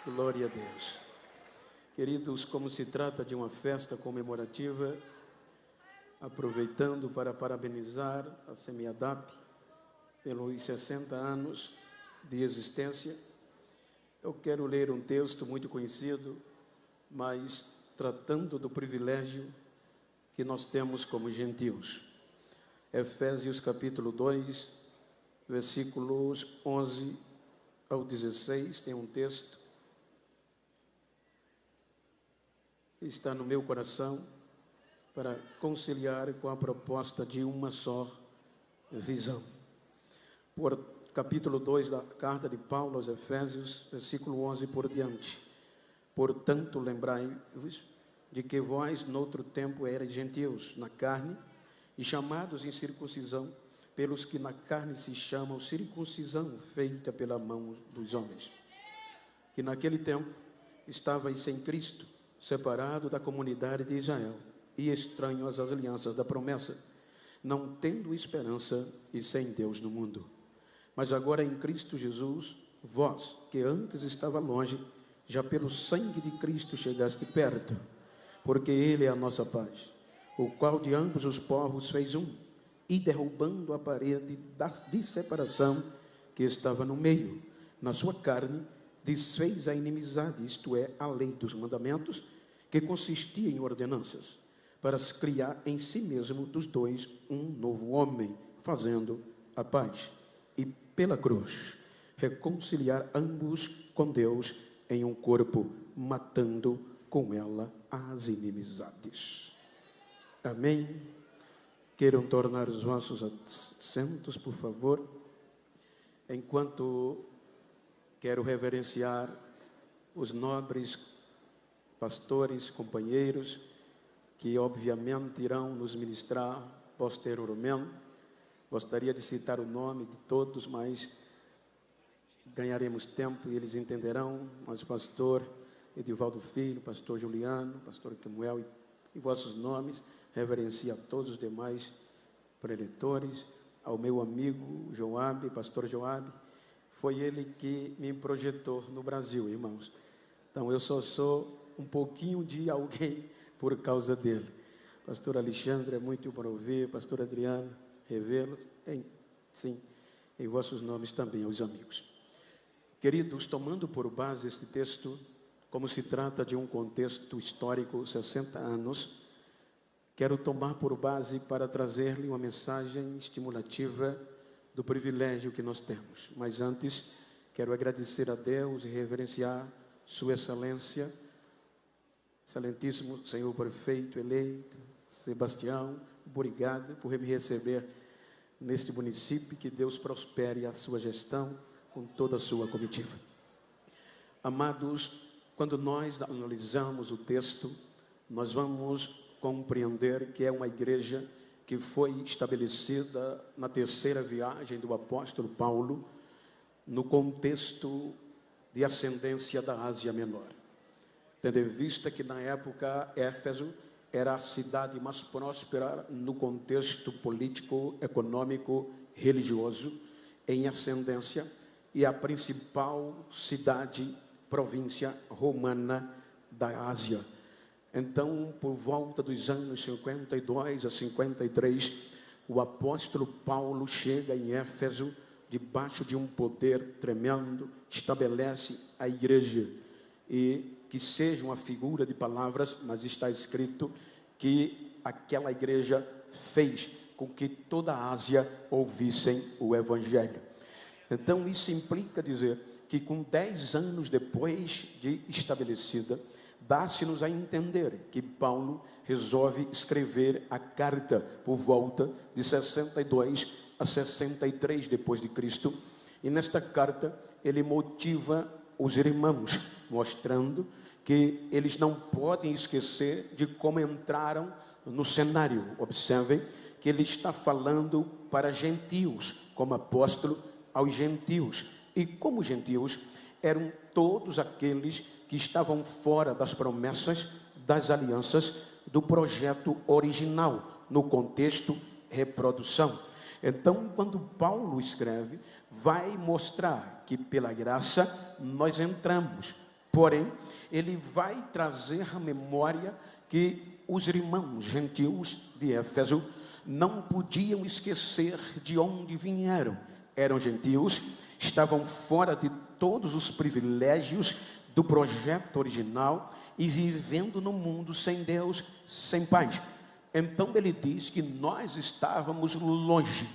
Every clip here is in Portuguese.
Glória a Deus. Queridos, como se trata de uma festa comemorativa, aproveitando para parabenizar a Semiadap pelos 60 anos de existência, eu quero ler um texto muito conhecido, mas tratando do privilégio que nós temos como gentios. Efésios capítulo 2, versículos 11 ao 16, tem um texto que está no meu coração para conciliar com a proposta de uma só visão. Por capítulo 2 da carta de Paulo aos Efésios, versículo 11 por diante. Portanto, lembrai-vos de que vós, noutro tempo, erais gentios na carne, e chamados em circuncisão, pelos que na carne se chamam circuncisão, feita pela mão dos homens. Que naquele tempo estavais sem Cristo, separado da comunidade de Israel, e estranho às alianças da promessa, não tendo esperança e sem Deus no mundo. Mas agora em Cristo Jesus, vós, que antes estava longe, já pelo sangue de Cristo chegaste perto, porque Ele é a nossa paz, o qual de ambos os povos fez um, e derrubando a parede de separação que estava no meio, na sua carne, desfez a inimizade, isto é, a lei dos mandamentos, que consistia em ordenanças, para se criar em si mesmo dos dois um novo homem, fazendo a paz, e pela cruz reconciliar ambos com Deus em um corpo, matando com ela as inimizades. Amém? Queiram tornar os vossos assentos, por favor, enquanto quero reverenciar os nobres pastores, companheiros, que obviamente irão nos ministrar posteriormente. Gostaria de citar o nome de todos, mas ganharemos tempo e eles entenderão. Mas pastor Edivaldo Filho, pastor Juliano, pastor Samuel e vossos nomes, reverencio a todos os demais preletores, ao meu amigo Joabe, pastor Joabe, foi ele que me projetou no Brasil, irmãos. Então eu só sou um pouquinho de alguém por causa dele. Pastor Alexandre, é muito para ouvir, pastor Adriano, revê-lo, sim, em vossos nomes também, aos amigos. Queridos, tomando por base este texto, como se trata de um contexto histórico, 60 anos, quero tomar por base para trazer-lhe uma mensagem estimulativa do privilégio que nós temos. Mas antes, quero agradecer a Deus e reverenciar Sua Excelência, Excelentíssimo Senhor Prefeito eleito, Sebastião, obrigado por me receber neste município, que Deus prospere a sua gestão com toda a sua comitiva. Amados, quando nós analisamos o texto, nós vamos compreender que é uma igreja que foi estabelecida na terceira viagem do apóstolo Paulo, no contexto de ascendência da Ásia Menor. Tendo em vista que na época Éfeso era a cidade mais próspera no contexto político, econômico, religioso, em ascendência, e a principal cidade, província romana da Ásia. Então, por volta dos anos 52 a 53, o apóstolo Paulo chega em Éfeso, debaixo de um poder tremendo, estabelece a igreja, e que seja uma figura de palavras, mas está escrito que aquela igreja fez com que toda a Ásia ouvissem o Evangelho. Então isso implica dizer que com 10 anos depois de estabelecida, dá-se-nos a entender que Paulo resolve escrever a carta por volta de 62 a 63 depois de Cristo, e nesta carta ele motiva os irmãos, mostrando que eles não podem esquecer de como entraram no cenário. Observem que ele está falando para gentios, como apóstolo aos gentios. E como gentios, eram todos aqueles que estavam fora das promessas, das alianças, do projeto original, no contexto reprodução. Então, quando Paulo escreve, vai mostrar que pela graça nós entramos Porém, ele vai trazer à memória que os irmãos gentios de Éfeso não podiam esquecer de onde vieram. Eram gentios, estavam fora de todos os privilégios do projeto original e vivendo no mundo sem Deus, sem paz. Então ele diz que nós estávamos longe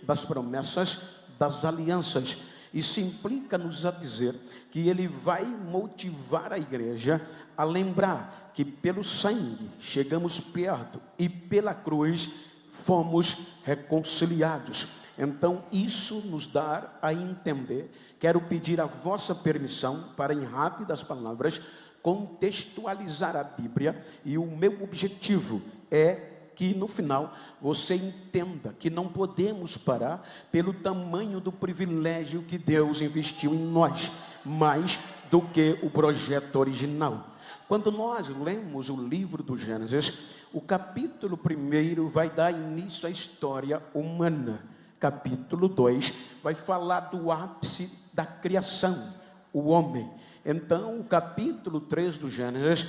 das promessas, das alianças. Isso implica-nos a dizer que ele vai motivar a igreja a lembrar que pelo sangue chegamos perto e pela cruz fomos reconciliados. Então isso nos dá a entender. Quero pedir a vossa permissão para, em rápidas palavras, contextualizar a Bíblia, e o meu objetivo é que no final você entenda que não podemos parar pelo tamanho do privilégio que Deus investiu em nós, mais do que o projeto original. Quando nós lemos o livro do Gênesis, o capítulo 1 vai dar início à história humana. Capítulo 2 vai falar do ápice da criação, o homem. Então, o capítulo 3 do Gênesis,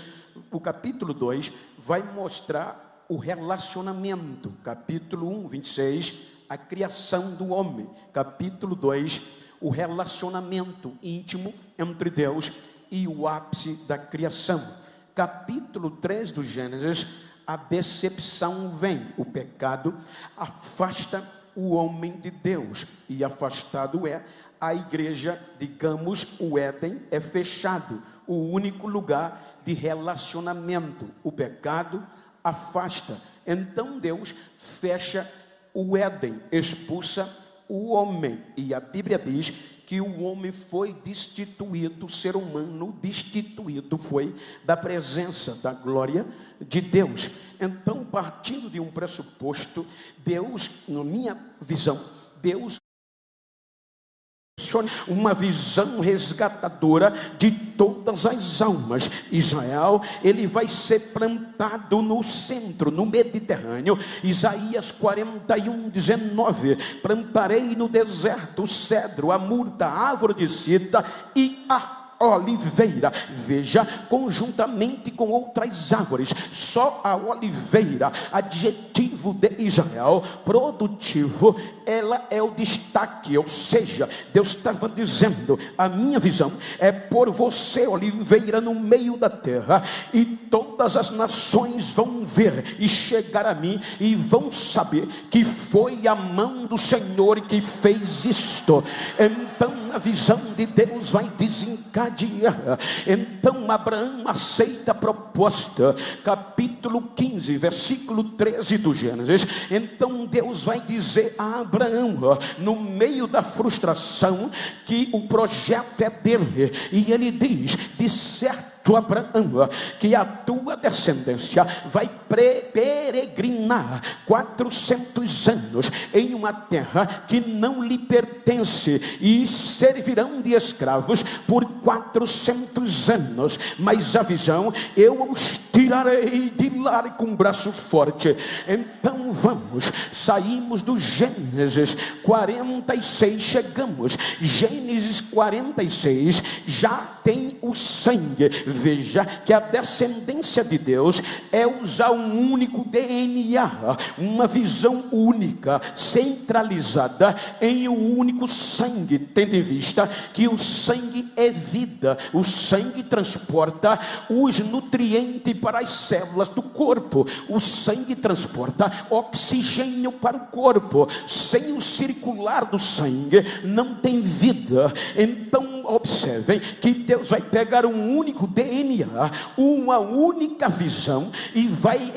o capítulo 2 vai mostrar o relacionamento. Capítulo 1, 26, a criação do homem. Capítulo 2, o relacionamento íntimo entre Deus e o ápice da criação. Capítulo 3 do Gênesis, a decepção vem. O pecado afasta o homem de Deus, e afastado é a igreja, digamos, o Éden é fechado, o único lugar de relacionamento. O pecado afasta. Então Deus fecha o Éden, expulsa o homem, e a Bíblia diz que o homem foi destituído, o ser humano destituído foi da presença, da glória de Deus. Então, partindo de um pressuposto, Deus, na minha visão, Deus uma visão resgatadora de todas as almas. Israel, ele vai ser plantado no centro, no Mediterrâneo. Isaías 41, 19: plantarei no deserto o cedro, a murta, a árvore de sida e a oliveira. Veja, conjuntamente com outras árvores, só a oliveira, adjetivo de Israel, produtivo, ela é o destaque. Ou seja, Deus estava dizendo: a minha visão é por você, oliveira, no meio da terra, e todas as nações vão ver e chegar a mim e vão saber que foi a mão do Senhor que fez isto. Então a visão de Deus vai desencadear. Então Abraão aceita a proposta. Capítulo 15, versículo 13 do Gênesis. Então Deus vai dizer a Abraão, no meio da frustração, que o projeto é dele, e ele diz: de certo, Abraão, que a tua descendência vai peregrinar 400 anos em uma terra que não lhe pertence, e servirão de escravos por 400 anos, mas a visão: eu os tirarei de lá com um braço forte. Então vamos, saímos do Gênesis 46, chegamos Gênesis 46, já tem o sangue. Veja que a descendência de Deus é usar um único DNA, uma visão única, centralizada em um único sangue, tendo em vista que o sangue é vida. O sangue transporta os nutrientes para as células do corpo. O sangue transporta oxigênio para o corpo. Sem o circular do sangue não tem vida. Então observem que Deus vai pegar um único DNA, uma única visão, e vai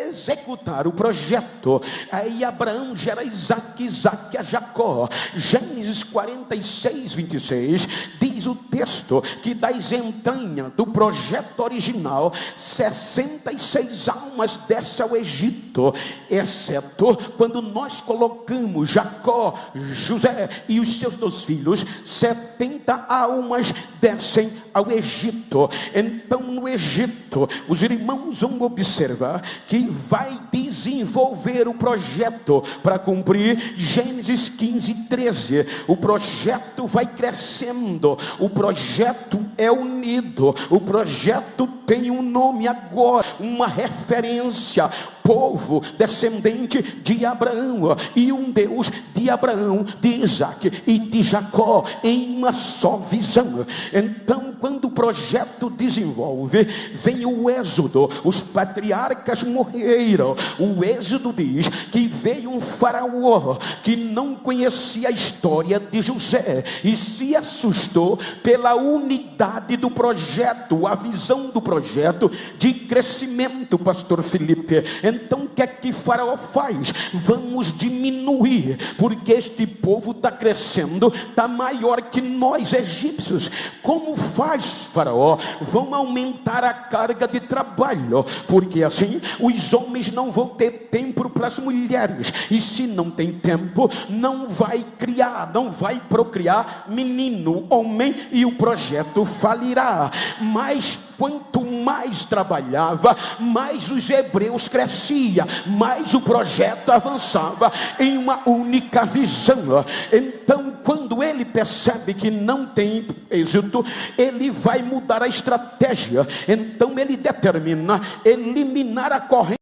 executar o projeto. Aí Abraão gera Isaac, Isaac a Jacó. Gênesis 46, 26 diz o texto que das entranhas do projeto original 66 almas descem ao Egito, exceto quando nós colocamos Jacó, José e os seus 2 filhos, 70 almas descem ao Egito. Então no Egito os irmãos vão observar que vai desenvolver o projeto para cumprir Gênesis 15, 13. O projeto vai crescendo, o projeto é unido, o projeto tem um nome agora, uma referência: povo descendente de Abraão, e um Deus de Abraão, de Isaac e de Jacó, em uma só visão. Então, quando o projeto desenvolve, vem o êxodo. Os patriarcas morreram. O êxodo diz que veio um faraó que não conhecia a história de José e se assustou pela unidade do projeto, a visão do projeto de crescimento, pastor Felipe. Então o que é que Faraó faz? Vamos diminuir, porque este povo está crescendo, está maior que nós egípcios. Como faz Faraó? Vamos aumentar a carga de trabalho, porque assim os homens não vão ter tempo para as mulheres, e se não tem tempo, não vai criar, não vai procriar menino, homem, e o projeto falirá. Mas quanto mais trabalhava, mais os hebreus cresciam, mais o projeto avançava em uma única visão. Então, quando ele percebe que não tem êxito, ele vai mudar a estratégia. Então ele determina eliminar a corrente.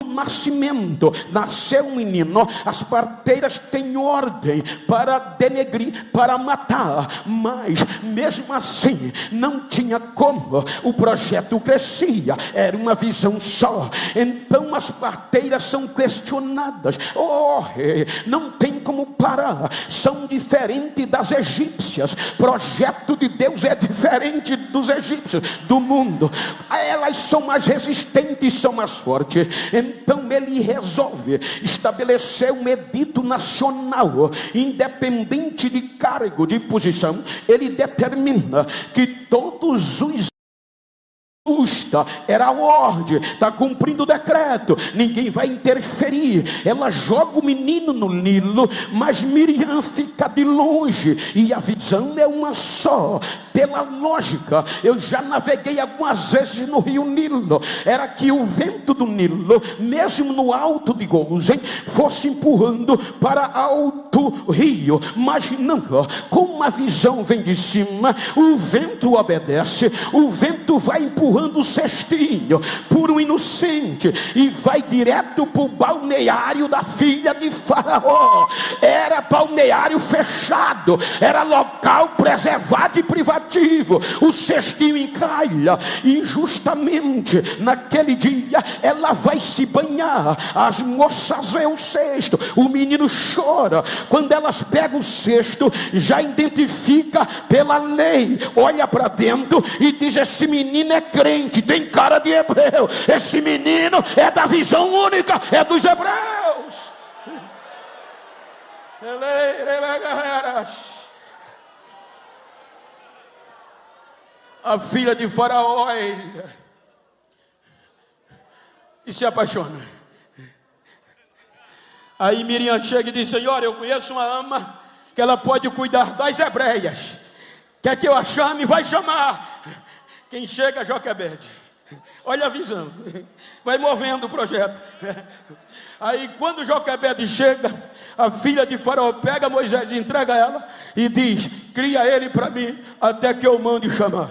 Nascimento, nasceu um menino, as parteiras têm ordem para denegrir, para matar, mas mesmo assim não tinha como, o projeto crescia, era uma visão só. Então as parteiras são questionadas: não tem como parar, são diferentes das egípcias. Projeto de Deus é diferente dos egípcios, do mundo. Elas são mais resistentes, são mais fortes. Então ele resolve estabelecer um edito nacional, independente de cargo, de posição. Ele determina que todos os justa, era a ordem, está cumprindo o decreto, ninguém vai interferir. Ela joga o menino no Nilo, mas Miriam fica de longe, e a visão é uma só. Pela lógica, eu já naveguei algumas vezes no rio Nilo, era que o vento do Nilo, mesmo no alto de Gozen, fosse empurrando para alto rio. Mas não, como a visão vem de cima, o vento obedece, o vento vai empurrando o cestinho por um inocente e vai direto para o balneário da filha de Faraó. Era balneário fechado, era local preservado e privativo. O cestinho encalha, e justamente naquele dia ela vai se banhar. As moças veem o cesto, o menino chora. Quando elas pegam o cesto, já identifica pela lei, olha para dentro e diz: esse menino é crente, tem cara de hebreu, esse menino é da visão única, é dos hebreus. A filha de Faraó olha e se apaixona. Aí Miriam chega e diz: Senhor, eu conheço uma ama que ela pode cuidar das hebreias. Quer que eu a chame? Vai chamar. Quem chega é Joquebede. Olha a visão, vai movendo o projeto. Aí quando Joquebede chega, a filha de Faraó pega Moisés e entrega ela e diz: cria ele para mim até que eu mande chamar,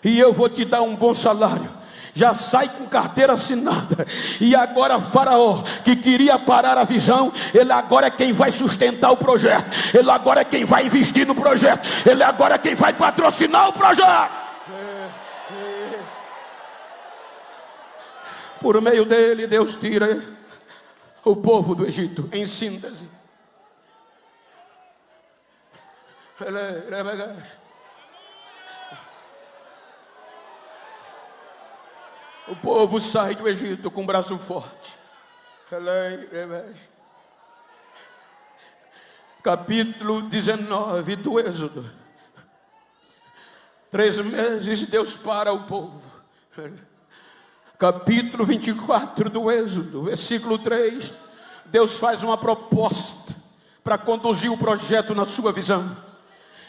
e eu vou te dar um bom salário. Já sai com carteira assinada. E agora Faraó, que queria parar a visão, ele agora é quem vai sustentar o projeto, ele agora é quem vai investir no projeto, ele agora é quem vai patrocinar o projeto. Por meio dele, Deus tira o povo do Egito. Em síntese, o povo sai do Egito com um braço forte. Capítulo 19 do Êxodo. 3 meses Deus para o povo. Capítulo 24 do Êxodo, versículo 3. Deus faz uma proposta para conduzir o projeto na sua visão,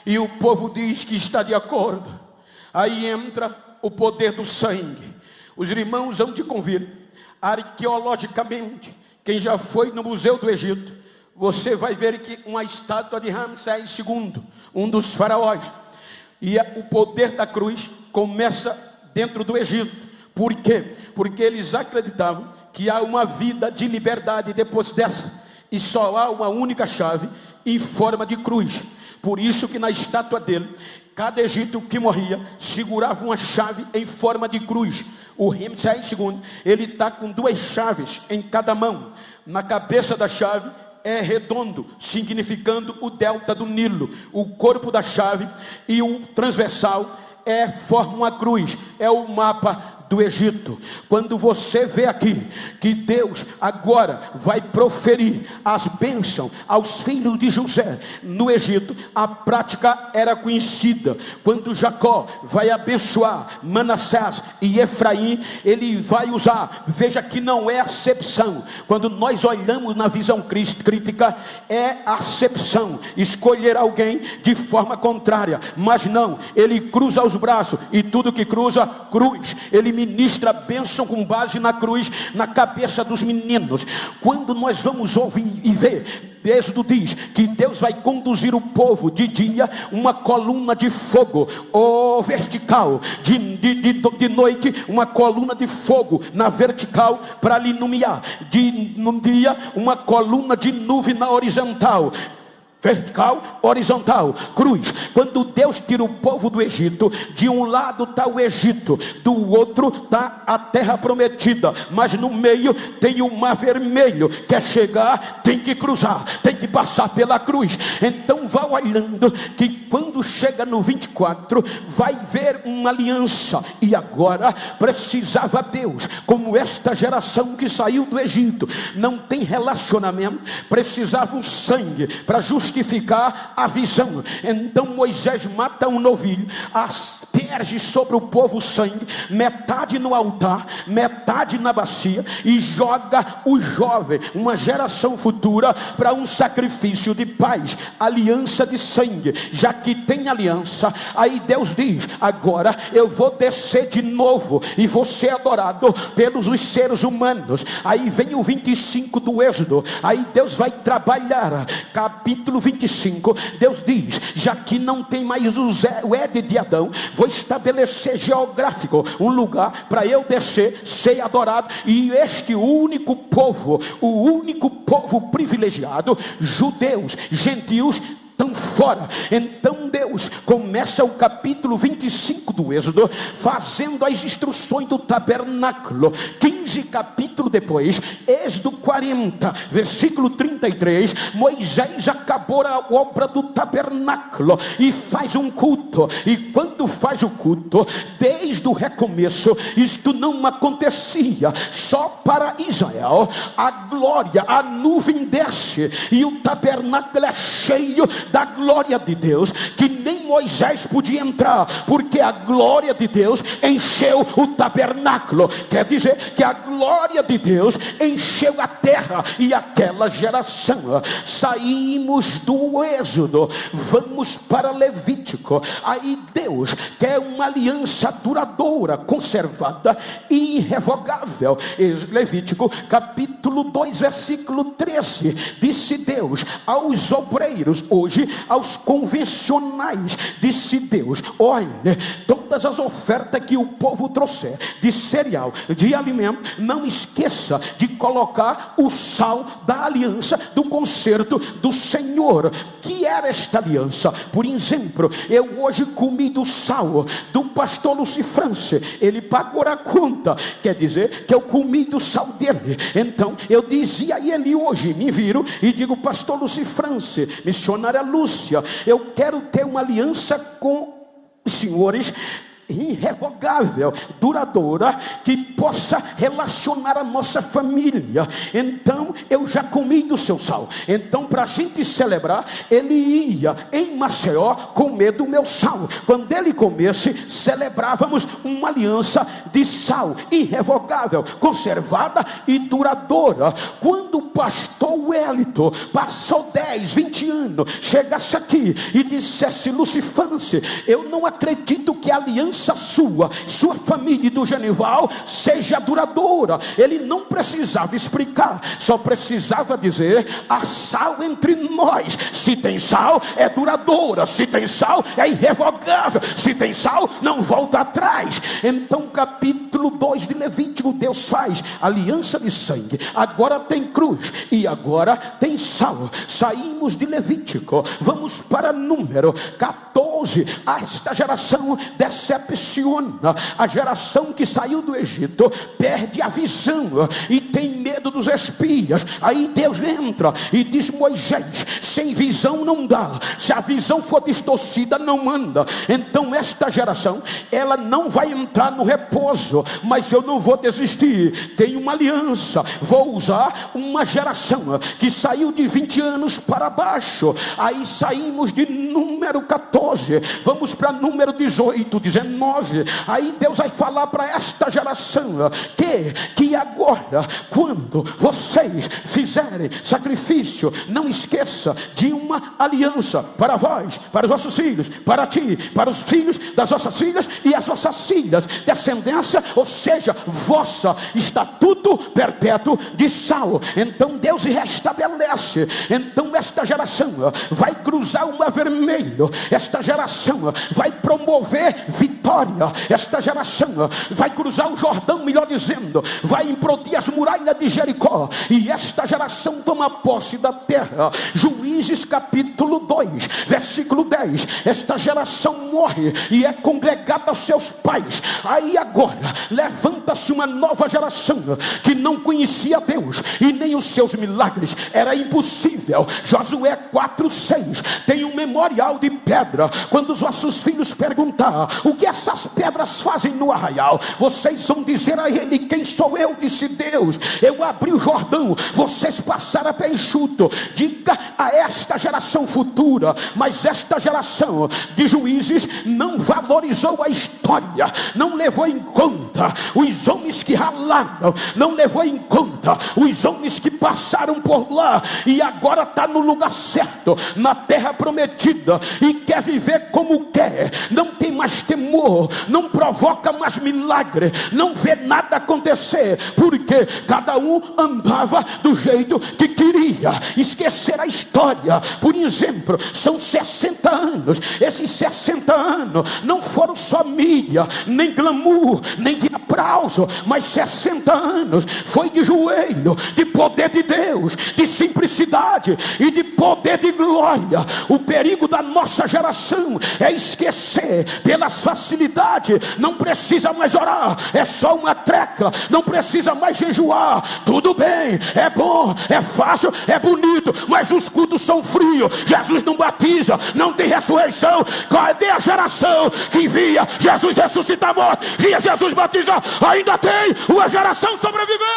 e o povo diz que está de acordo. Aí entra o poder do sangue. Os irmãos vão te convir, arqueologicamente, quem já foi no Museu do Egito você vai ver que uma estátua de Ramsés II, um dos faraós, e o poder da cruz começa dentro do Egito. Por quê? Porque eles acreditavam que há uma vida de liberdade depois dessa, e só há uma única chave em forma de cruz. Por isso que na estátua dele, cada egípcio que morria segurava uma chave em forma de cruz. O Ramsés II, ele está com 2 chaves em cada mão. Na cabeça da chave é redondo, significando o delta do Nilo. O corpo da chave e o transversal forma uma cruz, é o mapa do Egito. Quando você vê aqui que Deus agora vai proferir as bênçãos aos filhos de José no Egito, a prática era conhecida. Quando Jacó vai abençoar Manassés e Efraim, ele vai usar, veja que não é acepção. Quando nós olhamos na visão crítica, é acepção, escolher alguém de forma contrária, mas não, ele cruza os braços, e tudo que cruza, cruz. Ele ministra a bênção com base na cruz, na cabeça dos meninos. Quando nós vamos ouvir e ver, Êxodo diz que Deus vai conduzir o povo de dia, uma coluna de fogo, vertical, de noite, uma coluna de fogo na vertical para lhe iluminar, no dia, uma coluna de nuvem na horizontal. Vertical, horizontal, cruz. Quando Deus tira o povo do Egito, de um lado está o Egito, do outro está a terra prometida, mas no meio tem o mar vermelho. Quer chegar, tem que cruzar, tem que passar pela cruz. Então vá olhando que quando chega no 24, vai ver uma aliança. E agora precisava Deus, como esta geração que saiu do Egito não tem relacionamento, precisava o sangue para justificar a visão. Então Moisés mata um novilho, asperge sobre o povo sangue, metade no altar, metade na bacia, e joga o jovem, uma geração futura, para um sacrifício de paz, aliança de sangue. Já que tem aliança, aí Deus diz: agora eu vou descer de novo e vou ser adorado pelos os seres humanos. Aí vem o 25 do Êxodo, aí Deus vai trabalhar, capítulo 25, Deus diz: já que não tem mais o Éden de Adão, vou estabelecer geográfico um lugar para eu descer, ser adorado. E este único povo, o único povo privilegiado, judeus, gentios, estão fora. Então Deus começa o capítulo 25 do Êxodo fazendo as instruções do tabernáculo. 15 capítulos depois, Êxodo 40, versículo 33, Moisés acabou a obra do tabernáculo e faz um culto. E quando faz o culto, desde o recomeço, isto não acontecia só para Israel. A glória, a nuvem desce e o tabernáculo é cheio da glória de Deus, que nem Moisés podia entrar, porque a glória de Deus encheu o tabernáculo. Quer dizer que a glória de Deus encheu a terra e aquela geração. Saímos do Êxodo, vamos para Levítico. Aí Deus quer uma aliança duradoura, conservada e irrevogável. Levítico capítulo 2, versículo 13, disse Deus aos obreiros, hoje aos convencionais, disse Deus: olha, todas as ofertas que o povo trouxer de cereal, de alimento, não esqueça de colocar o sal da aliança, do concerto do Senhor. Que era esta aliança? Por exemplo, eu hoje comi do sal do pastor Lucifrance, ele pagou a conta, quer dizer que eu comi do sal dele. Então eu dizia a ele hoje, me viro e digo: pastor Lucifrance, missionária Lúcia, eu quero ter uma aliança com os senhores irrevogável, duradoura, que possa relacionar a nossa família. Então eu já comi do seu sal. Então, para a gente celebrar, ele ia em Maceió comer do meu sal. Quando ele comesse, celebrávamos uma aliança de sal irrevogável, conservada e duradoura. Quando o pastor Wellington passou 10, 20 anos, chegasse aqui e dissesse: Lucifrance, eu não acredito que a aliança aliança sua família e do Genival seja duradoura. Ele não precisava explicar, só precisava dizer: há sal entre nós. Se tem sal, é duradoura. Se tem sal, é irrevogável. Se tem sal, não volta atrás. Então, capítulo 2 de Levítico, Deus faz aliança de sangue. Agora tem cruz e agora tem sal. Saímos de Levítico, vamos para Número 14. Esta geração decepciona. A geração que saiu do Egito perde a visão e tem medo dos espias. Aí Deus entra e diz: Moisés, sem visão não dá. Se a visão for distorcida, não anda. Então esta geração, ela não vai entrar no repouso. Mas eu não vou desistir. Tem uma aliança. Vou usar uma geração que saiu de 20 anos para baixo. Aí saímos de Número 14, vamos para Número 18, 19. Aí Deus vai falar para esta geração que agora, quando vocês fizerem sacrifício, não esqueça de uma aliança para vós, para os vossos filhos, para ti, para os filhos das vossas filhas e as vossas filhas, descendência, ou seja, vossa, estatuto perpétuo de sal. Então Deus restabelece. Então esta geração vai cruzar o mar vermelho. Esta geração vai promover vitória. Esta geração vai cruzar o Jordão, melhor dizendo, vai implodir as muralhas de Jericó. E esta geração toma posse da terra. Juízes capítulo 2, versículo 10. Esta geração morre e é congregada aos seus pais. Aí agora levanta-se uma nova geração que não conhecia Deus e nem os seus milagres. Era impossível. Josué 4:6 tem um memorial de pedra. Quando os vossos filhos perguntar o que essas pedras fazem no arraial, vocês vão dizer a ele: quem sou eu? Disse Deus. Eu abri o Jordão, vocês passaram a pé enxuto. Diga a esta geração futura: mas esta geração de juízes não valorizou a história, não levou em conta os homens que ralaram, não levou em conta os homens que passaram por lá e agora está no lugar certo, na terra prometida, e quer viver como quer. Não tem mais temor, não provoca mais milagre, não vê nada acontecer, porque cada um andava do jeito que queria. Esquecer a história. Por exemplo, são 60 anos. Esses 60 anos não foram só mídia, nem glamour, nem de aplauso, mas 60 anos foi de joelho, de poder de Deus, de simplicidade e de poder de glória. O perigo da nossa geração é esquecer pelas facilidades. Não precisa mais orar, é só uma tecla. Não precisa mais jejuar. Tudo bem, é bom, é fácil, é bonito, mas os cultos são frios. Jesus não batiza, não tem ressurreição. Cadê a geração que via Jesus ressuscitar morto, via Jesus batizar? Ainda tem uma geração sobrevivente.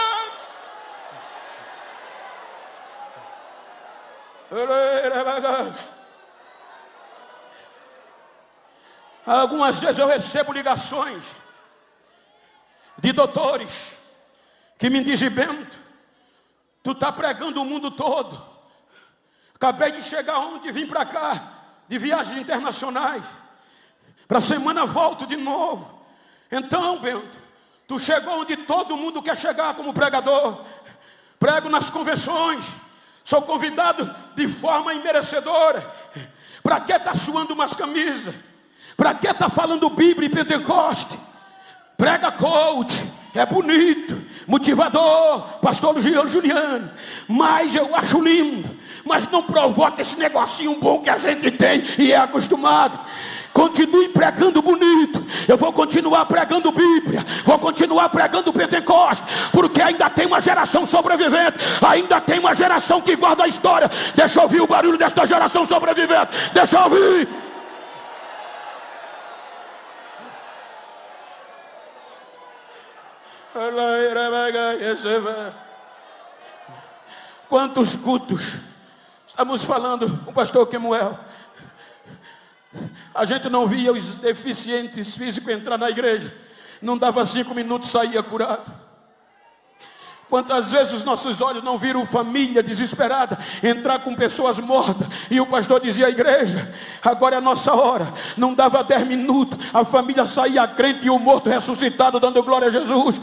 Algumas vezes eu recebo ligações de doutores que me dizem: Bento, tu está pregando o mundo todo. Acabei de chegar ontem e vim para cá de viagens internacionais. Para a semana volto de novo. Então, Bento, tu chegou onde todo mundo quer chegar como pregador. Prego nas convenções, sou convidado de forma imerecedora. Para que está suando umas camisas? Para que está falando Bíblia e Pentecoste? Prega coach, é bonito, motivador, pastor Juliano, mas eu acho lindo, mas não provoca esse negocinho bom que a gente tem e é acostumado. Continue pregando bonito. Eu vou continuar pregando Bíblia, vou continuar pregando Pentecoste, porque ainda tem uma geração sobrevivente, ainda tem uma geração que guarda a história. Deixa eu ouvir o barulho desta geração sobrevivente. Deixa eu ouvir. Quantos cultos estamos falando com o pastor Kemuel? A gente não via os deficientes físicos entrar na igreja, não dava 5 minutos, saía curado. Quantas vezes os nossos olhos não viram família desesperada entrar com pessoas mortas, e o pastor dizia à igreja: agora é a nossa hora. Não dava 10 minutos, a família saía crente e o morto ressuscitado dando glória a Jesus.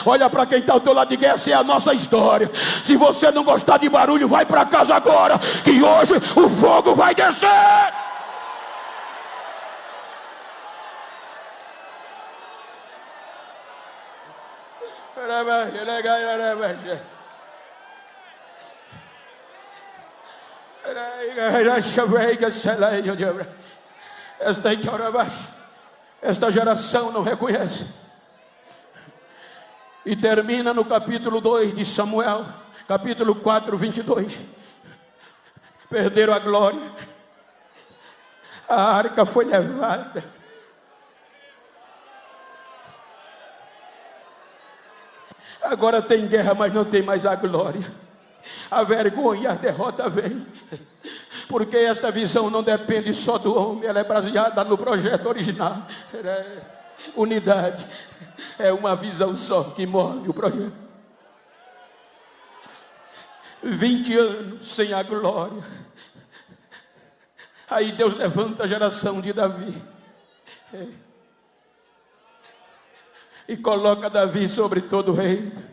Olha para quem está ao teu lado e diga: essa é a nossa história. Se você não gostar de barulho, vai para casa agora, que hoje o fogo vai descer. Esta geração não reconhece. E termina no capítulo 2 de Samuel, capítulo 4, 22. Perderam a glória. A arca foi levada. Agora tem guerra, mas não tem mais a glória. A vergonha e a derrota vem. Porque esta visão não depende só do homem, ela é baseada no projeto original. Unidade é uma visão só que move o projeto. 20 anos sem a glória. Aí Deus levanta a geração de Davi e coloca Davi sobre todo o reino.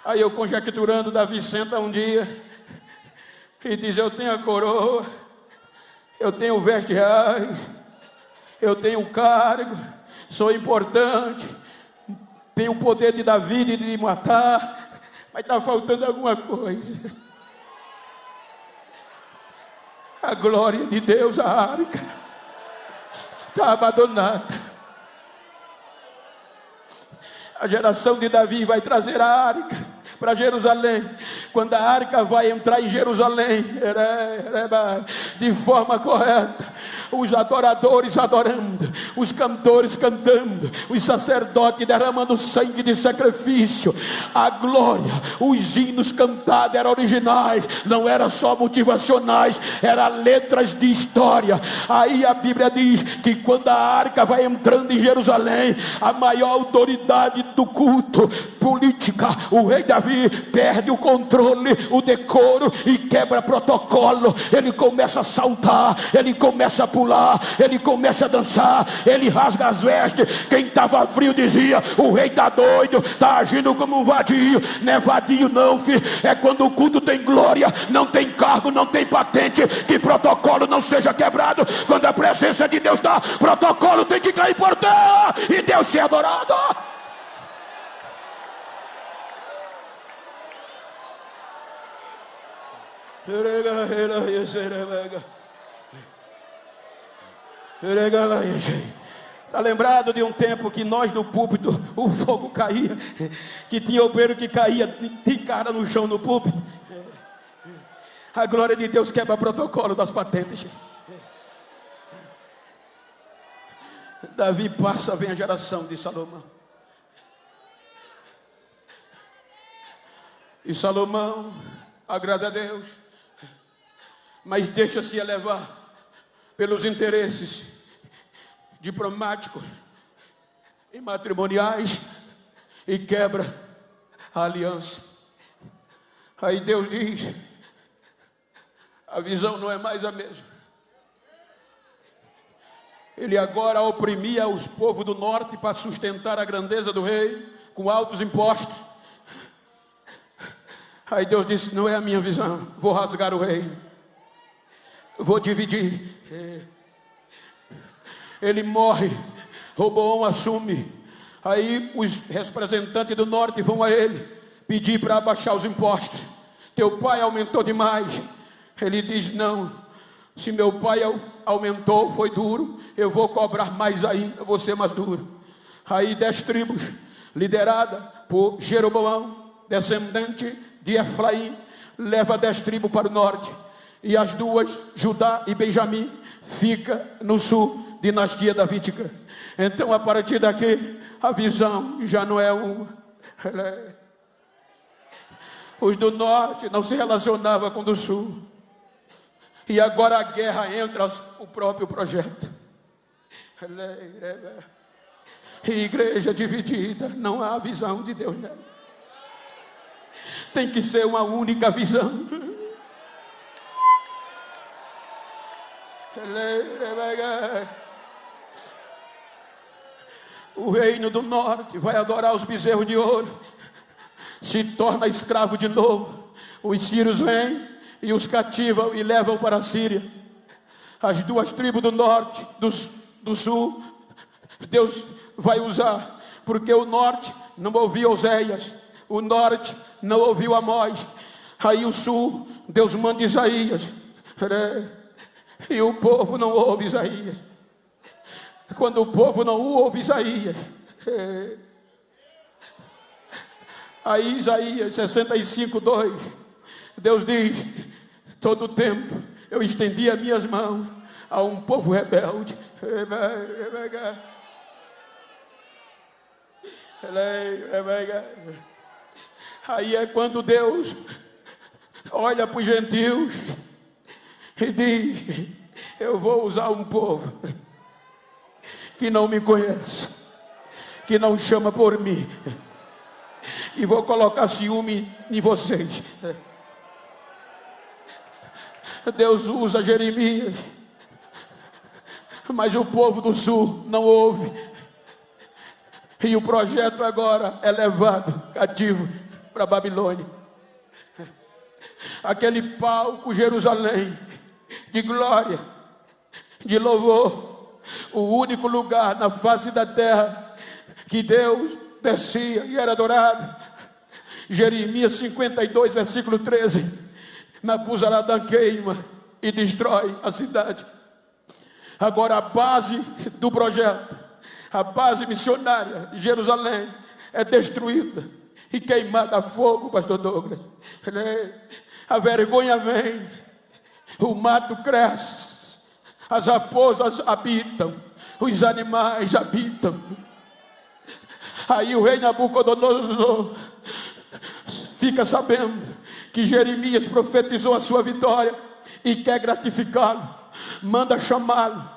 Aí eu, conjecturando, Davi senta um dia e diz: eu tenho a coroa, eu tenho vestes reais, eu tenho um cargo, sou importante, tenho o poder de Davi de matar, mas está faltando alguma coisa. A glória de Deus, a arca, está abandonada. A geração de Davi vai trazer a arca para Jerusalém. Quando a arca vai entrar em Jerusalém, de forma correta, os adoradores adorando, os cantores cantando, os sacerdotes derramando sangue de sacrifício, a glória, os hinos cantados eram originais, não eram só motivacionais, eram letras de história. Aí a Bíblia diz que quando a arca vai entrando em Jerusalém, a maior autoridade do culto, política, o rei Davi perde o controle, o decoro e quebra protocolo. Ele começa a saltar, ele começa a pular, ele começa a dançar, ele rasga as vestes. Quem estava frio dizia: o rei está doido, está agindo como um vadio. Não é vadio não, filho. É quando o culto tem glória, não tem cargo, não tem patente, que protocolo não seja quebrado. Quando a presença de Deus está, protocolo tem que cair por terra e Deus ser adorado. Está lembrado de um tempo que nós no púlpito o fogo caía, que tinha obreiro que caía de cara no chão no púlpito. A glória de Deus quebra protocolo das patentes. Davi passa, vem a geração de Salomão. E Salomão agrada a Deus, mas deixa-se levar pelos interesses diplomáticos e matrimoniais e quebra a aliança. Aí Deus diz: a visão não é mais a mesma. Ele agora oprimia os povos do norte para sustentar a grandeza do rei com altos impostos. Aí Deus disse: não é a minha visão, vou rasgar o reino, vou dividir. Ele morre, Roboão assume. Aí os representantes do norte vão a ele pedir para abaixar os impostos. Teu pai aumentou demais. Ele diz: não, se meu pai aumentou, foi duro, eu vou cobrar mais ainda, vou ser mais duro. Aí 10 tribos, liderada por Jeroboão, descendente de Efraim, leva 10 tribos para o norte, e as duas, Judá e Benjamim, fica no sul, dinastia davídica. Então a partir daqui a visão já não é uma. Os do norte não se relacionavam com o do sul, e agora a guerra entra o próprio projeto. E igreja dividida, não há visão de Deus nela. Tem que ser uma única visão. O reino do norte vai adorar os bezerros de ouro, se torna escravo de novo. Os sírios vêm e os cativam e levam para a Síria. As duas tribos do norte, do sul, Deus vai usar, porque o norte não ouviu Oséias, o norte não ouviu Amós. Aí o sul, Deus manda Isaías, e o povo não ouve Isaías. Quando o povo não ouve Isaías, aí Isaías 65:2, Deus diz: todo tempo eu estendi as minhas mãos a um povo rebelde. Aí é quando Deus olha para os gentios e diz: eu vou usar um povo que não me conhece, que não chama por mim, e vou colocar ciúme em vocês. Deus usa Jeremias, mas o povo do sul não ouve, e o projeto agora é levado cativo para a Babilônia. Aquele palco Jerusalém de glória, de louvor, o único lugar na face da terra que Deus descia e era adorado. Jeremias 52, versículo 13: Nabuzaradã queima e destrói a cidade. Agora a base do projeto, a base missionária de Jerusalém é destruída e queimada a fogo, pastor Douglas. A vergonha vem, o mato cresce, as raposas habitam, os animais habitam. Aí o rei Nabucodonosor fica sabendo que Jeremias profetizou a sua vitória e quer gratificá-lo, manda chamá-lo.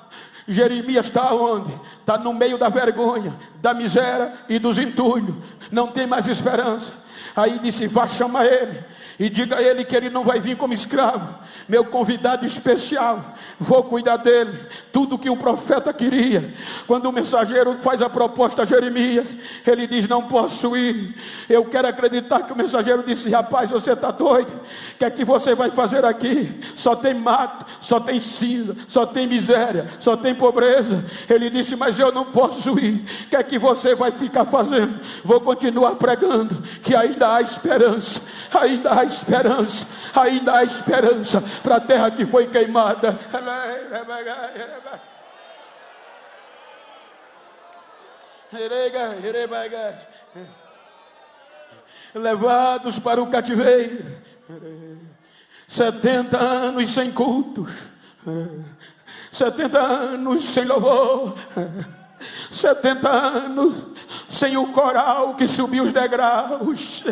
Jeremias está onde? Está no meio da vergonha, da miséria e dos entulhos, não tem mais esperança. Aí disse: vá chamar ele e diga a ele que ele não vai vir como escravo, meu convidado especial, vou cuidar dele. Tudo que um profeta queria. Quando o mensageiro faz a proposta a Jeremias, ele diz: não posso ir. Eu quero acreditar que o mensageiro disse: rapaz, você está doido? O que é que você vai fazer aqui? Só tem mato, só tem cinza, só tem miséria, só tem pobreza. Ele disse: mas eu não posso ir. O que é que você vai ficar fazendo? Vou continuar pregando que ainda há esperança, ainda há esperança, ainda há esperança para a terra que foi queimada. Levados para o cativeiro, 70 anos sem cultos, 70 anos sem louvor, 70 anos sem o coral que subiu os degraus.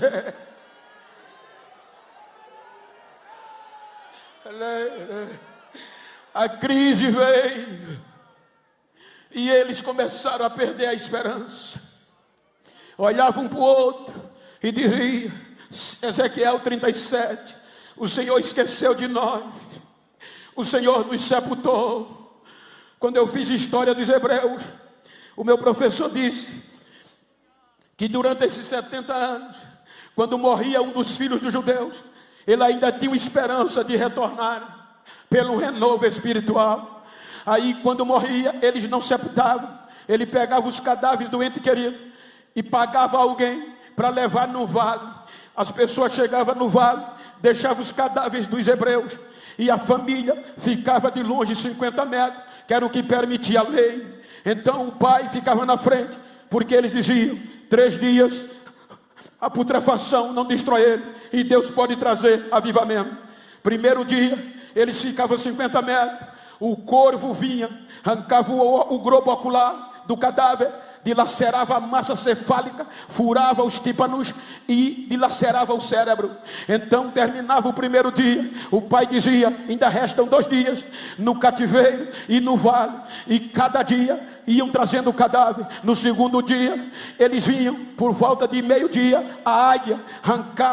A crise veio e eles começaram a perder a esperança. Olhavam um para o outro e diziam: Ezequiel 37, o Senhor esqueceu de nós, o Senhor nos sepultou. Quando eu fiz história dos hebreus, o meu professor disse que durante esses 70 anos, quando morria um dos filhos dos judeus, ele ainda tinha esperança de retornar pelo renovo espiritual. Aí quando morria, eles não sepultavam, ele pegava os cadáveres do ente querido e pagava alguém para levar no vale. As pessoas chegavam no vale, deixavam os cadáveres dos hebreus, e a família ficava de longe 50 metros, que era o que permitia a lei. Então o pai ficava na frente, porque eles diziam: 3 dias a putrefação não destrói ele, e Deus pode trazer avivamento. Primeiro dia, eles ficavam 50 metros, o corvo vinha, arrancava o globo ocular do cadáver, dilacerava a massa cefálica, furava os tímpanos e dilacerava o cérebro. Então terminava o primeiro dia, o pai dizia: ainda restam 2 dias no cativeiro e no vale, e cada dia iam trazendo o cadáver. No segundo dia eles vinham por volta de meio-dia, a águia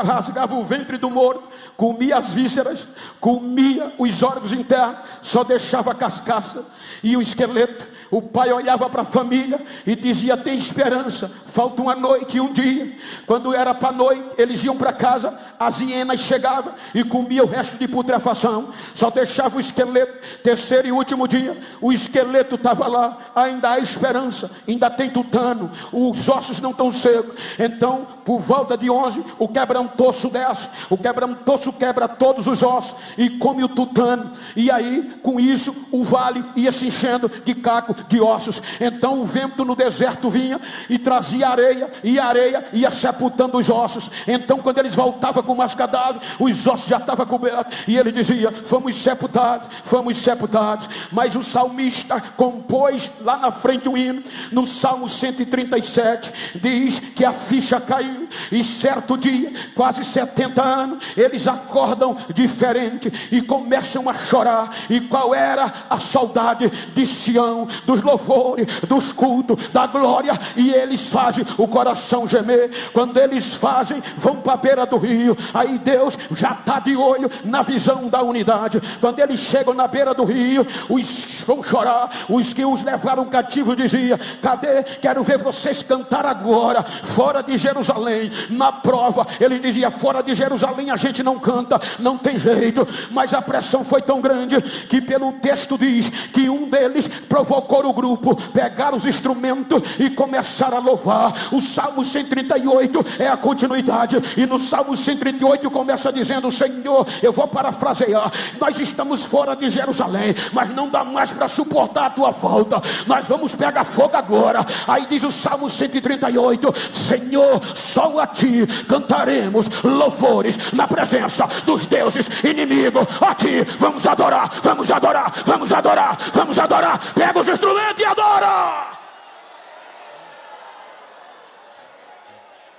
rasgava o ventre do morto, comia as vísceras, comia os órgãos internos, só deixava a carcaça e o esqueleto. O pai olhava para a família e dizia: tem esperança, falta uma noite e um dia. Quando era para a noite, eles iam para casa, as hienas chegavam e comiam o resto de putrefação, só deixava o esqueleto. Terceiro e último dia, o esqueleto estava lá, ainda há esperança, ainda tem tutano, os ossos não estão secos. Então, por volta de 11, o quebra-tosso desce, o quebra-tosso quebra todos os ossos e come o tutano, e aí, com isso, o vale ia se enchendo de caco de ossos. Então o vento no deserto vinha e trazia areia, e a areia ia sepultando os ossos. Então quando eles voltavam com mais cadáveres, os ossos já estavam cobertos, e ele dizia: fomos sepultados, fomos sepultados. Mas o salmista compôs lá na frente um hino, no Salmo 137, diz que a ficha caiu, e certo dia, quase 70 anos, eles acordam diferente e começam a chorar. E qual era a saudade de Sião, dos louvores, dos cultos, da glória? E eles fazem o coração gemer. Quando eles fazem, vão para a beira do rio, aí Deus já está de olho na visão da unidade. Quando eles chegam na beira do rio, os vão chorar. Os que os levaram cativos diziam: cadê? Quero ver vocês cantar agora, fora de Jerusalém. Na prova, ele dizia: fora de Jerusalém a gente não canta, não tem jeito. Mas a pressão foi tão grande que pelo texto diz que um deles provocou o grupo, pegaram os instrumentos e começaram a louvar. O Salmo 138 é a continuidade, e no Salmo 138 começa dizendo: Senhor, eu vou parafrasear, nós estamos fora de Jerusalém, mas não dá mais para suportar a tua volta, nós vamos pegar fogo agora. Aí diz o Salmo 138: Senhor, só a ti cantaremos louvores na presença dos deuses inimigos. A ti vamos adorar, vamos adorar, vamos adorar, vamos adorar. Pega os instrumentos e adora.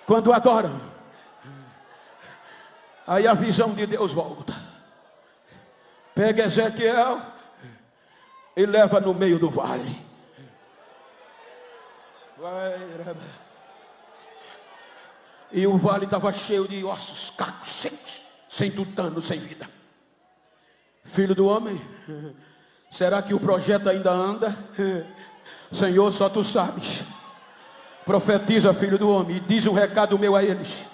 Quando adoram, aí a visão de Deus volta. Pega Ezequiel e leva no meio do vale. E o vale estava cheio de ossos, cacos secos, sem tutano, sem vida. Filho do homem, será que o projeto ainda anda? Senhor, só tu sabes. Profetiza, filho do homem, e diz um recado meu a eles: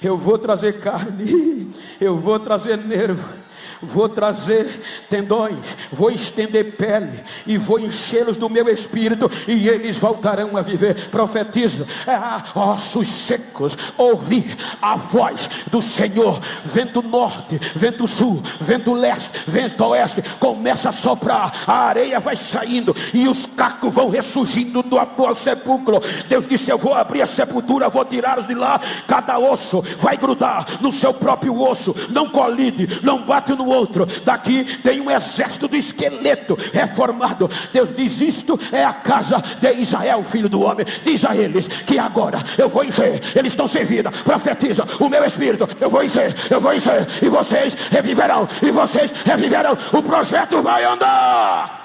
eu vou trazer carne, eu vou trazer nervo, vou trazer tendões, vou estender pele e vou enchê-los do meu espírito, e eles voltarão a viver. Profetiza: ossos secos, ouvir a voz do Senhor. Vento norte, vento sul, vento leste, vento oeste começa a soprar, a areia vai saindo e os cacos vão ressurgindo do atual sepulcro. Deus disse: eu vou abrir a sepultura, vou tirá-los de lá. Cada osso vai grudar no seu próprio osso, não colide, não bate no outro. Daqui tem um exército do esqueleto reformado. Deus diz: isto é a casa de Israel, filho do homem. Diz a eles que agora eu vou encher, eles estão sem vida. Profetiza: o meu espírito eu vou encher, e vocês reviverão, e vocês reviverão. O projeto vai andar.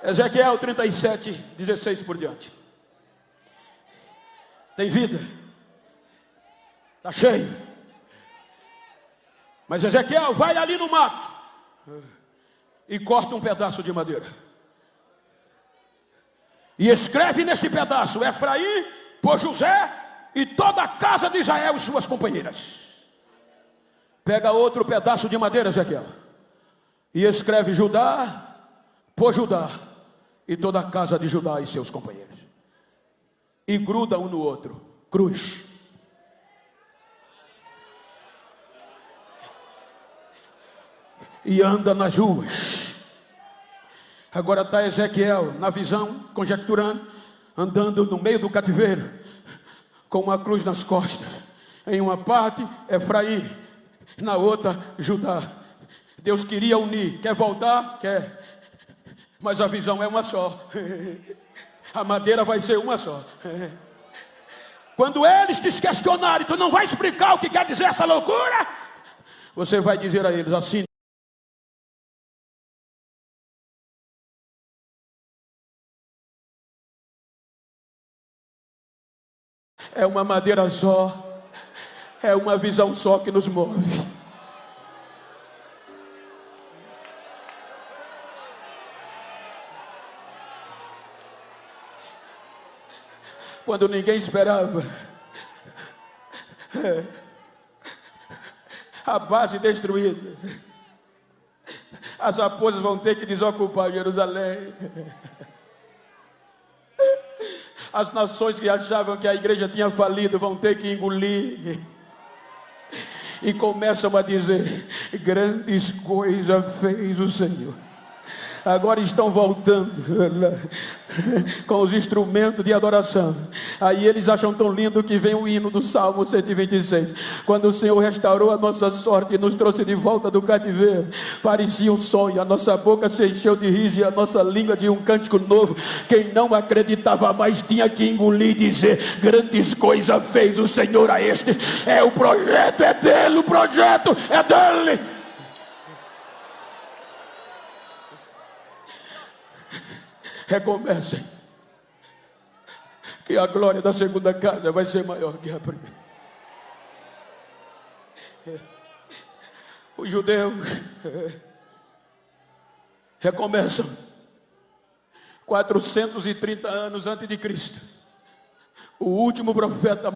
Ezequiel 37, 16 por diante. Tem vida, está cheio. Mas Ezequiel vai ali no mato e corta um pedaço de madeira e escreve neste pedaço: Efraim por José e toda a casa de Israel e suas companheiras. Pega outro pedaço de madeira, Ezequiel, e escreve: Judá por Judá e toda a casa de Judá e seus companheiros. E gruda um no outro, cruz. E anda nas ruas. Agora está Ezequiel na visão, conjecturando, andando no meio do cativeiro, com uma cruz nas costas. Em uma parte Efraim, na outra Judá. Deus queria unir. Quer voltar? Quer. Mas a visão é uma só. A madeira vai ser uma só. Quando eles te questionarem, tu não vai explicar o que quer dizer essa loucura? Você vai dizer a eles assim: é uma madeira só, é uma visão só que nos move. Quando ninguém esperava, a base destruída, as raposas vão ter que desocupar Jerusalém. As nações que achavam que a igreja tinha falido vão ter que engolir. E começam a dizer: grandes coisas fez o Senhor. Agora estão voltando com os instrumentos de adoração. Aí eles acham tão lindo que vem o hino do Salmo 126. Quando o Senhor restaurou a nossa sorte e nos trouxe de volta do cativeiro, parecia um sonho, a nossa boca se encheu de riso e a nossa língua de um cântico novo. Quem não acreditava mais tinha que engolir e dizer: grandes coisas fez o Senhor a estes. É o projeto, é dele, o projeto é dele. Recomecem, que a glória da segunda casa vai ser maior que a primeira. Os judeus recomeçam 430 anos antes de Cristo. O último profeta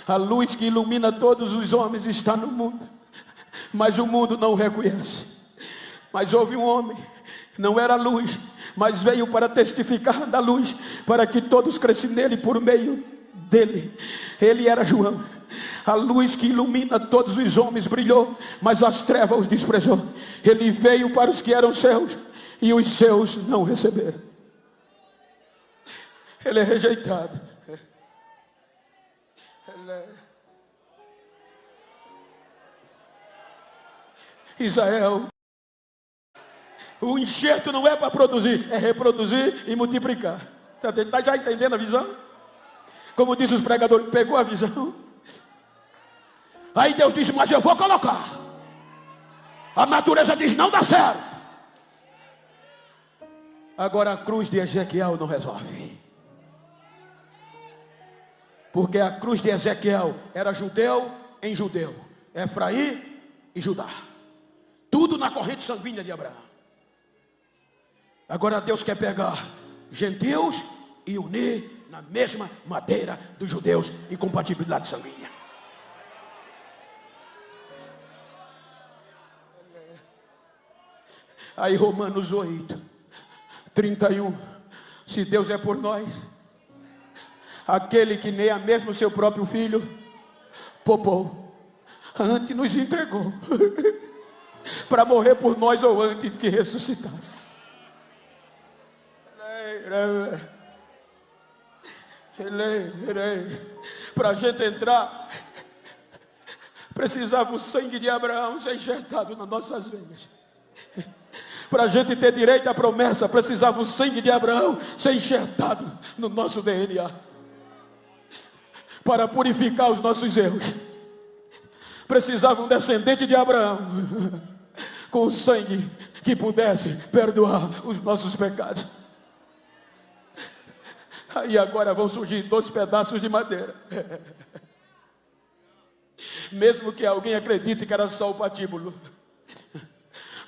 a luz que ilumina todos os homens está no mundo, mas o mundo não o reconhece. Mas houve um homem, não era luz, mas veio para testificar da luz, para que todos crescem nele por meio dele. Ele era João. A luz que ilumina todos os homens brilhou, mas as trevas os desprezou. Ele veio para os que eram seus, e os seus não receberam. Ele é rejeitado. Israel, o enxerto não é para produzir, é reproduzir e multiplicar. Está já entendendo a visão? Como diz os pregadores, pegou a visão? Aí Deus disse: mas eu vou colocar. A natureza diz: não dá certo. Agora a cruz de Ezequiel não resolve, porque a cruz de Ezequiel era judeu em judeu, Efraim e Judá, tudo na corrente sanguínea de Abraão. Agora Deus quer pegar gentios e unir na mesma madeira dos judeus em compatibilidade sanguínea. Aí Romanos 8:31, se Deus é por nós, aquele que nem a mesmo seu próprio filho poupou, antes nos entregou para morrer por nós, ou antes que ressuscitasse. Para a gente entrar, precisava o sangue de Abraão ser injetado nas nossas veias. Para a gente ter direito à promessa, precisava o sangue de Abraão ser enxertado no nosso DNA. Para purificar os nossos erros, precisava um descendente de Abraão com sangue que pudesse perdoar os nossos pecados. Aí agora vão surgir 2 pedaços de madeira. Mesmo que alguém acredite que era só o patíbulo,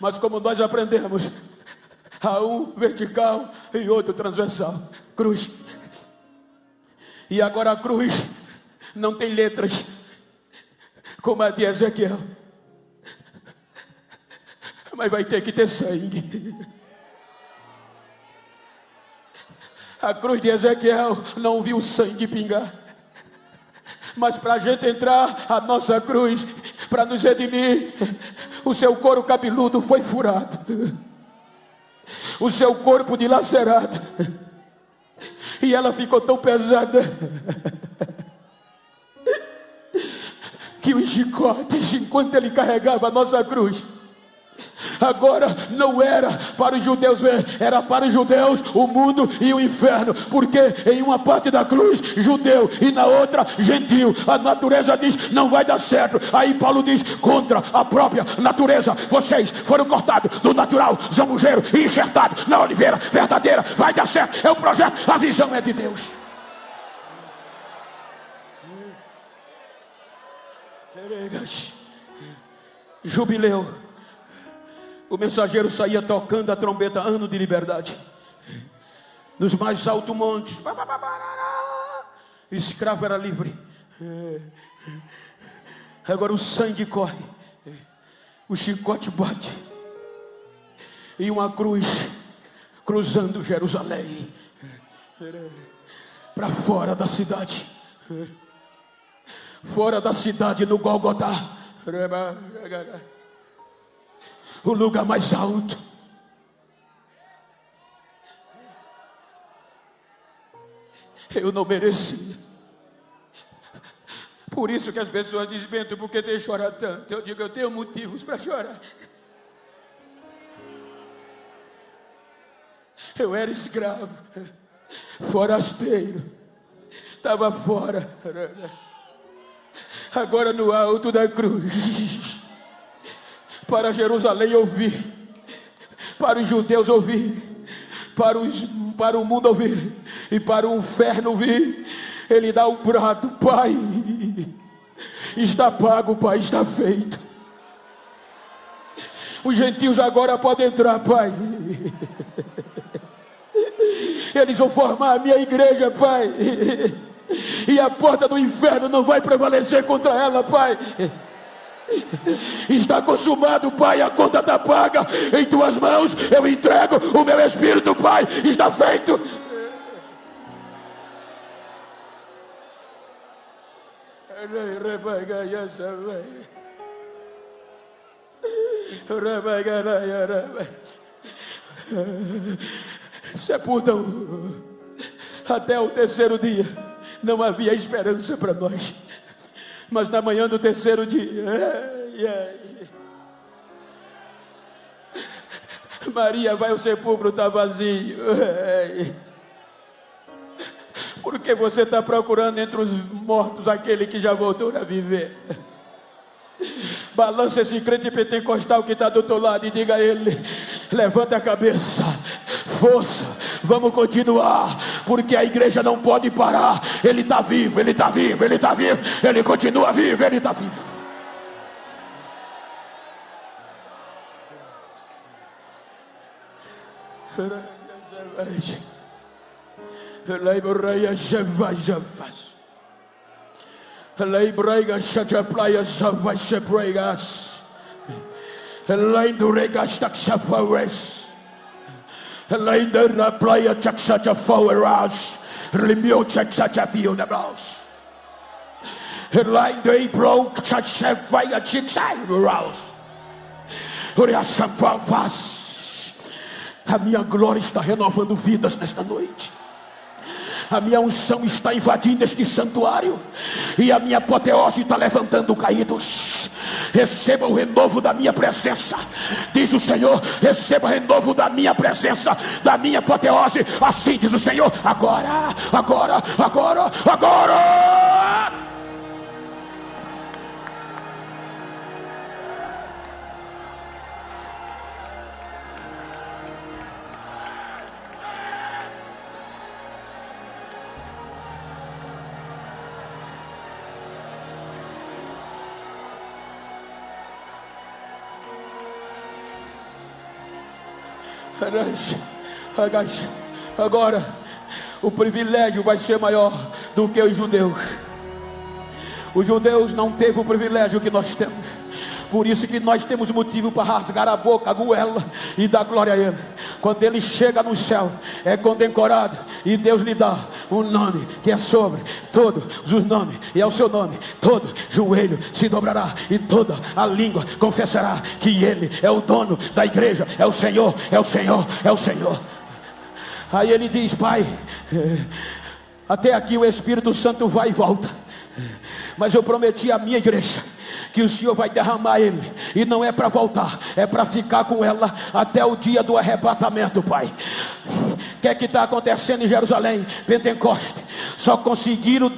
mas como nós aprendemos, há um vertical e outro transversal, cruz. E agora a cruz não tem letras como a de Ezequiel, mas vai ter que ter sangue. A cruz de Ezequiel não viu sangue pingar, mas para a gente entrar, a nossa cruz, para nos redimir, O seu couro cabeludo foi furado, o seu corpo dilacerado, e ela ficou tão pesada que os chicotes, enquanto ele carregava a nossa cruz, agora não era para os judeus ver, era para os judeus o mundo e o inferno, porque em uma parte da cruz judeu e na outra gentil. A natureza diz não vai dar certo, aí Paulo diz contra a própria natureza: vocês foram cortados do natural zambujeiro e enxertados na oliveira verdadeira. Vai dar certo, é o projeto, a visão é de Deus. Jubileu, o mensageiro saía tocando a trombeta, ano de liberdade, nos mais altos montes. Escravo era livre. Agora o sangue corre, o chicote bate, e uma cruz cruzando Jerusalém para fora da cidade. Fora da cidade, no Gólgota, o lugar mais alto. Eu não merecia. Por isso que as pessoas dizem: Bento, por que tem chorar tanto? Eu digo: eu tenho motivos para chorar. Eu era escravo, forasteiro, estava fora. Agora no alto da cruz, para Jerusalém ouvir, para os judeus ouvir, para o mundo ouvir e para o inferno ouvir, ele dá um brado: Pai, está pago, Pai, está feito. Os gentios agora podem entrar, Pai. Eles vão formar a minha igreja, Pai, e a porta do inferno não vai prevalecer contra ela, Pai. Está consumado, Pai, a conta está paga. Em tuas mãos eu entrego o meu espírito, Pai, está feito. Sepultam até o terceiro dia. Não havia esperança para nós, mas na manhã do terceiro dia, Maria vai ao sepulcro, está vazio. Porque você está procurando entre os mortos aquele que já voltou a viver. Balança esse crente pentecostal que está do outro lado e diga a ele: levanta a cabeça, força, vamos continuar, porque a igreja não pode parar. Ele está vivo, ele está vivo, ele está vivo, ele continua vivo, ele está vivo. Leibrega chachaplaia savai sepregas. Leindurega staxafares. Leindera plaia chachafaweras. Limio chachafio de bros. Leindei bro chachafaia chixairos. Uriachampavas. A minha glória está renovando vidas nesta noite. A minha unção está invadindo este santuário, e a minha apoteose está levantando caídos. Receba o renovo da minha presença, diz o Senhor. Receba o renovo da minha presença, da minha apoteose. Assim diz o Senhor. Agora, agora, agora, agora. Agora o privilégio vai ser maior do que os judeus. Os judeus não teve o privilégio que nós temos. Por isso que nós temos motivo para rasgar a boca, a goela e dar glória a Ele. Quando Ele chega no céu, é condecorado, e Deus lhe dá um nome que é sobre todos os nomes, e ao seu nome todo joelho se dobrará e toda a língua confessará que Ele é o dono da igreja, é o Senhor, é o Senhor, é o Senhor. Aí ele diz: Pai, até aqui o Espírito Santo vai e volta, mas eu prometi à minha igreja que o Senhor vai derramar Ele, e não é para voltar, é para ficar com ela até o dia do arrebatamento, Pai. O que é que está acontecendo em Jerusalém? Pentecoste. Só conseguiram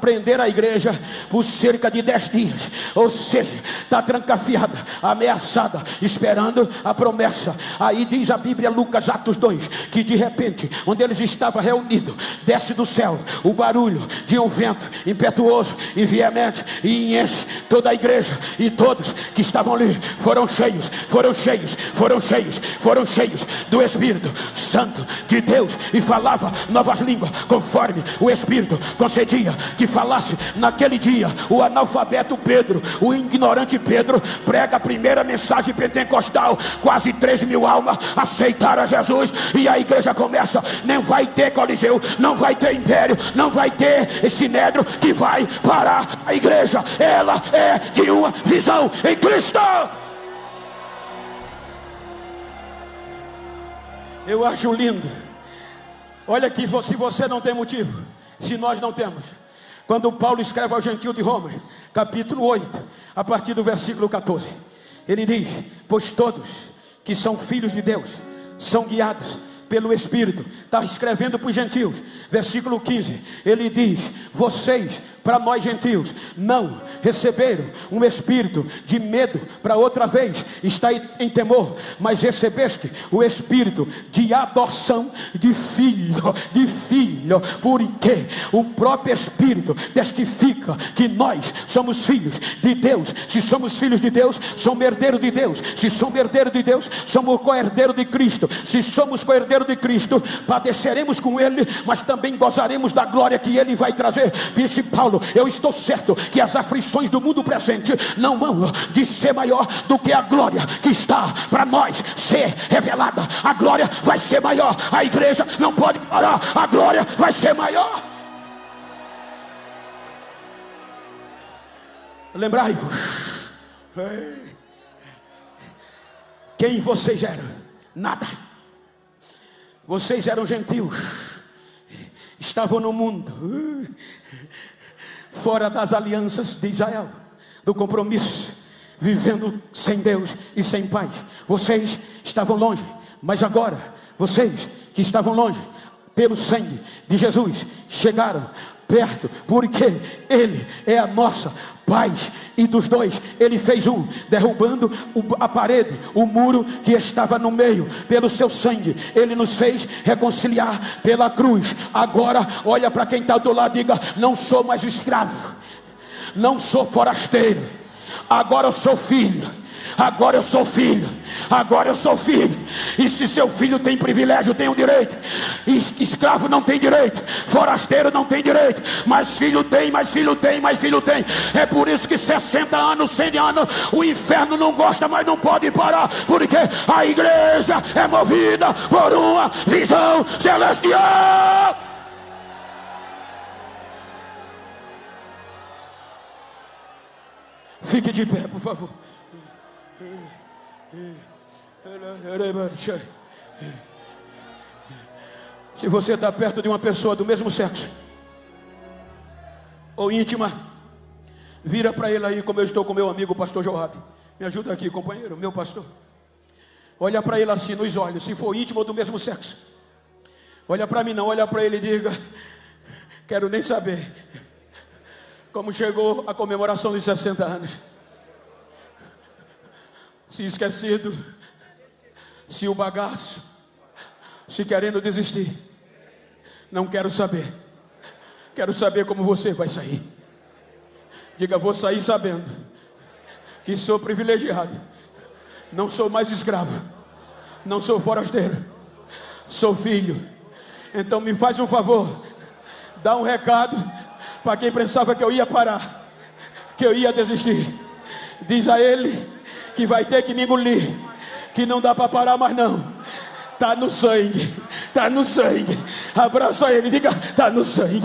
prender a igreja por cerca de 10 dias. Ou seja, está trancafiada, ameaçada, esperando a promessa. Aí diz a Bíblia, Lucas, Atos 2, que de repente, onde eles estavam reunidos, desce do céu o barulho de um vento impetuoso e veemente, e enche toda a igreja, e todos que estavam ali foram cheios do Espírito Santo de Deus, e falava novas línguas, conforme o Espírito concedia que falasse. Naquele dia, o analfabeto Pedro, o ignorante Pedro, prega a primeira mensagem pentecostal. Quase 3.000 almas aceitaram a Jesus, e a igreja começa. Nem vai ter coliseu, não vai ter império, não vai ter sinédrio que vai parar a igreja. Ela é de uma visão em Cristo. Eu acho lindo. Olha aqui, se você não tem motivo, se nós não temos. Quando Paulo escreve ao gentio de Roma, capítulo 8, a partir do versículo 14, ele diz: pois todos que são filhos de Deus são guiados pelo Espírito. Está escrevendo para os gentios. Versículo 15, ele diz: vocês, para nós gentios, não receberam um espírito de medo para outra vez estar em temor, mas recebeste o espírito de adoção de filho, porque o próprio Espírito testifica que nós somos filhos de Deus. Se somos filhos de Deus, somos herdeiros de Deus. Se somos herdeiros de Deus, somos co-herdeiros de Cristo. Se somos co-herdeiros de Cristo, padeceremos com Ele, mas também gozaremos da glória que Ele vai trazer. Disse Paulo: eu estou certo que as aflições do mundo presente não vão de ser maior do que a glória que está para nós ser revelada. A glória vai ser maior, a igreja não pode parar, a glória vai ser maior. Lembrai-vos quem vocês eram. Nada. Vocês eram gentios, estavam no mundo, fora das alianças de Israel, do compromisso, vivendo sem Deus e sem paz. Vocês estavam longe, mas agora vocês que estavam longe, pelo sangue de Jesus, chegaram perto, porque Ele é a nossa paz, e dos dois Ele fez um, derrubando a parede, o muro que estava no meio. Pelo seu sangue Ele nos fez reconciliar pela cruz. Agora olha para quem está do lado e diga: não sou mais escravo, não sou forasteiro, agora eu sou filho. Agora eu sou filho, agora eu sou filho. E se seu filho tem privilégio, tem o direito. Escravo não tem direito, forasteiro não tem direito, mas filho tem, mais filho tem, mais filho tem. É por isso que 60 anos, 100 anos, o inferno não gosta, mas não pode parar, porque a igreja é movida por uma visão celestial. Fique de pé, por favor. Se você está perto de uma pessoa do mesmo sexo ou íntima, vira para ele aí, como eu estou com meu amigo o pastor Joab. Me ajuda aqui, companheiro, meu pastor. Olha para ele assim nos olhos. Se for íntimo ou do mesmo sexo, olha para mim não, olha para ele e diga: quero nem saber como chegou a comemoração dos 60 anos. Se esquecido, se o bagaço, se querendo desistir. Não quero saber. Quero saber como você vai sair. Diga: vou sair sabendo que sou privilegiado. Não sou mais escravo, não sou forasteiro, sou filho. Então me faz um favor, dá um recado para quem pensava que eu ia parar, que eu ia desistir. Diz a ele que vai ter que me engolir, que não dá para parar mais não. Tá no sangue, tá no sangue. Abraça ele, diga, tá no sangue.